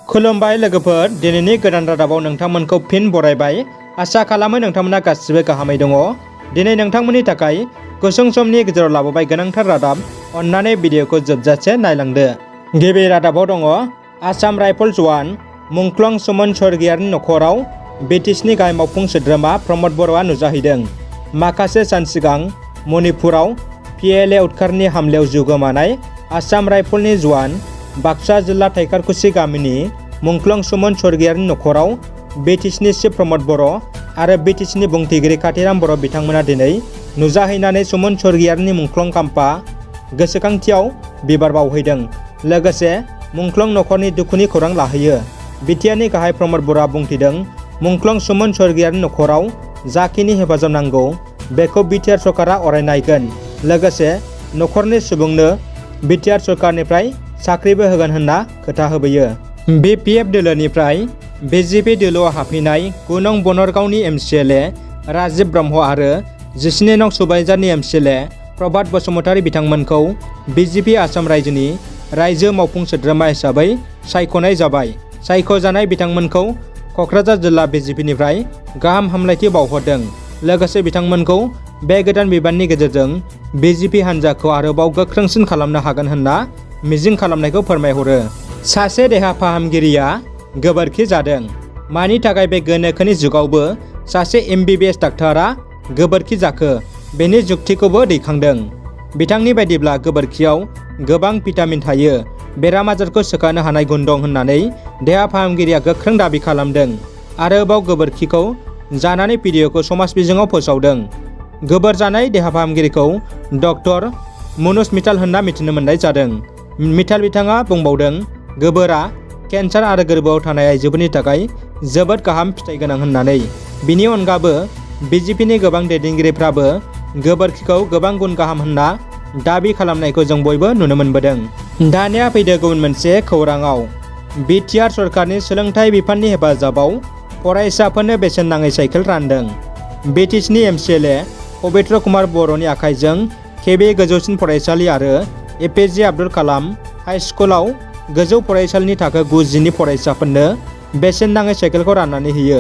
खुलुमबाय लोगोफोर, दिनैनि गोदान रादाबाव नोंथांमोनखौ फिन बरायबाय। आसा खालामो नोंथांमोना गासिबो गाहामै दङ। दिनै नोंथांमोननि थाखाय गुसुं समनि गेजेराव लाबोबाय गोनांथार रादाब। अन्नानै भिडिअखौ जोबजासे नायलांदो। गिबि रादाबाव दङ आसाम राइफल जवान मुंख्लं सुमन स्वर्गियारिनि नखराव बिटिसिनि गाहाय मावफुं सोद्रोमा प्रमद बर'आ नुजाहैदों। माखासे सान सिगां मणिपुराव PLA उदखारनि हामलायाव जिउ गोमानाय आसाम राइफलनि जवान बाक्सा जिल्ला थाइखारकुसि गामिनि मुंख्लं सुमन स्वर्गियारिनि नखराव बिटिसिनि चिफ प्रमद बर' आरो बिटिसिनि बुंथिगिरि काथिराम बर' बिथांमोना दिनै नुजाहैनानै सुमन स्वर्गियारिनि मुंख्लं काम्पा गोसोखांथियाव बिबार बावहैदों। लोगोसे मुंख्लं नखरनि दुखुनि खौरां लाहैयो। बिटिआरनि गाहाय प्रमद बर'आ बुंथिदों, मुंख्लं सुमन स्वर्गियारिनि नखराव जाखिनि हेफाजाब नांगौ बेखौ बिटिआर सरकारा अराय नायगोन। लोगोसे नखरनि सुबुंनो बिटिआर सरकारनिफ्राय साख्रिबो होगोन होनना खोथा होबोयो। BPF दोलोनिफ्राय BJP दोलोआव हाबफैनाय 9 नं बनरगावनि MCLA राजिब ब्रह्म आरो 17 नं सुबाइजारनि MCLA प्रभात बसुमतारी बिथांमोनखौ BJP आसाम रायजोनि रायजो मावफुं सोद्रोमा हिसाबै सायख'नाय जाबाय। सायख'जानाय बिथांमोनखौ क'क्राझार जिल्ला BJPनिफ्राय गाहाम हामलायथि बावहरदों। लोगोसे बिथांमोनखौ बे गोदान बिबाननि गेजेरजों BJP हान्जाखौ आरोबाव गोख्रोंसिन खालामनो हागोन होनना मिजिं खालामनायखौ फोरमायहरो। सासे देहा फाहामगिरिया गोबोरखि जादों। मानि थाखाय बे गोनोखोनि जुगावबो सासे MBBS डाक्टारा गोबोरखि जाखो, बेनि जुक्तिखौबो दैखांदों। बिथांनि बायदिब्ला गोबोरखियाव गोबां भिटामिन थायो, बेराम आजारखौ सोखानो हानाय गुन दं होननानै देहा फाहामगिरिया गोख्रों दाबि खालामदों। आरोबाव गोबोरखिखौ जानानै भिडिअखौ समाज बिजोङाव फोसावदों। गोबोर जानाय देहा फाहामगिरिखौ डक्टर मनज मिटाल होनना मिथिनो मोननाय जादों। मिटाल बिथाङा बुंबावदों, गोबोरआ केन्सार आरो गोरबोआव थानाय आइजोफोरनि थाखाय जोबोद गाहाम फिथाइ गोनां होननानै। बिनि अनगाबो BJPनि गोबां दैदेनगिरिफ्राबो गोबोरखिखौ गोबां गुन गाहाम होनना दाबि खालामनायखौ जों बयबो नुनो मोनबोदों। दानिया फैदो गुबुन मोनसे खौराङाव। बिटिआर सरकारनि सोलोंथाइ बिफाननि हेफाजाबाव फरायसाफोरनो बेसेन नाङै साइकेल रानदों। बिटिसिनि MCLA पबित्र कुमार बर'नि आखाइजों KB गोजौसिन फरायसालि आरो APJ आब्दुल कालाम हाइ स्कुलाव गोजौ फरायसालिनि थाखो 9-10नि फरायसाफोरनो बेसेन नाङै साइकेलखौ राननानै होयो।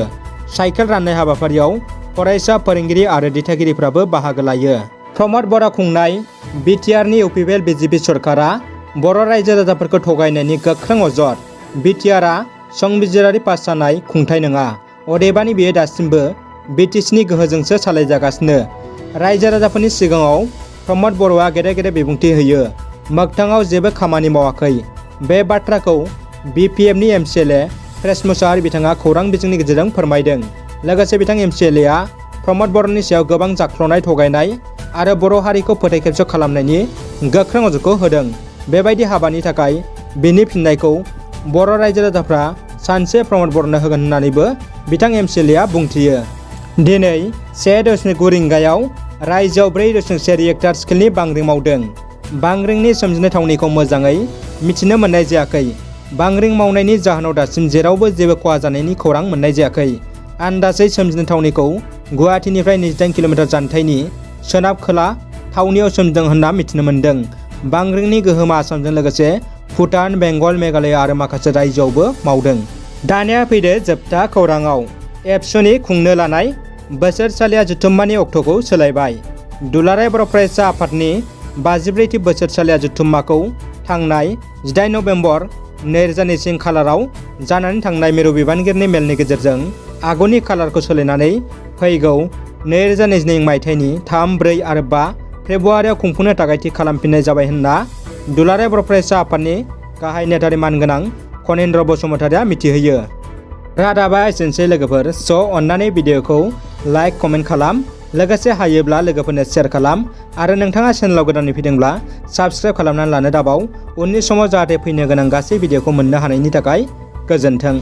साइकेल राननाय हाबाफारियाव फरायसा, फोरोंगिरि आरो दिथागिरिफ्राबो बाहागो लायो। प्रमद बर' खुंनाय बिटिआरनि UPPL BJP सरकारा बर' रायजो राजाफोरखौ थगायनायनि गोख्रों अजद। बिटिआरआ संबिजिरारि पास जानाय खुंथाय नङा, अदेबानि बेयो दासिमबो बिटिसिनि गोहोजोंसो सालायजागासिनो। रायजो राजाफोरनि सिगाङाव प्रमद बर'आ गेदेर गेदेर बिबुंथि होयो। मोगथाङाव जेबो खामानि मावाखै। बे बाथ्राखौ BPFनि MCLA प्रेस मुसाहारि बिथाङा खौरां बिजोंनि गेजेरजों फोरमायदों। लोगोसे बिथां MCLAआ प्रमद बर'नि सायाव गोबां जाख्ल'नाय, थगायनाय आरो बर' हारिखौ फोथायखेबस' खालामनायनि गोख्रों अजदखौ होदों। बेबायदि हाबानि थाखाय बिनि फिननायखौ बर' रायजो राजाफ्रा सानसे प्रमद बर'नो होगोन होननानैबो बिथां MCLAआ बुंथियो। दिनै 1.9 रिंगायाव रायजोआव 4.1 रिएक्टर स्केलनि बांग्रिं मावदों। बांग्रिंनि सोमजिनाय थावनिखौ मोजाङै मिथिनो मोननाय जायाखै। बांग्रिं मावनायनि जाहोनाव दासिम जेरावबो जेबो खहा जानायनि खौरां मोननाय जायाखै। आन्दाजै सोमजिनाय थावनिखौ गुवाहाटीनिफ्राय 28 किल'मिटार जानथायनि सोनाब खोला थावनियाव सोमजिदों होनना मिथिनो मोन्दों। बांग्रिंनि गोहोमा आसामजों लोगोसे भुटान, बेंगल, मेघालय आरो माखासे रायजोआवबो मावदों। दानिया फैदो जोबथा खौराङाव। एबसुनि खुंनो लानाय बोसोरसालिया जथुम्मानि अक्ट'खौ सोलायबाय। दुलाराय बर' फरायसा आफादनि 54थि बोसोरसालिया जथुम्माखौ थांनाय 18 नबेम्बर 2020 खालाराव जानानै थांनाय मिरु बिबानगिरिनि मेलनि गेजेरजों आगुनि खालारखौ सोलायनानै फैगौ 2022 मायथाइनि 3, 4 आरो 5 फेब्रुवारियाव खुंफुंनो थाखाय थि खालामफिननाय जाबाय होनना दुलाराय बर' फरायसा आफादनि गाहाय नेहाथारि मानगोनां खनेन्द्र बसुमतारीया मिथिहोयो। रादाबा एसेनोसै लोगोफोर। अन्नानै भिडिअखौ लाइक, कमेन्ट खालाम। लोगोसे हायोब्ला लोगोफोरनो शेयार खालाम आरो नोंथाङा चेनेलाव गोदानै फैदोंब्ला साबस्क्राइब खालामनानै लानो दाबाव। उननि समाव जाहाथे फैनो गोनां गासै भिडिअखौ मोननो हानायनि थाखाय गोजोन्थों।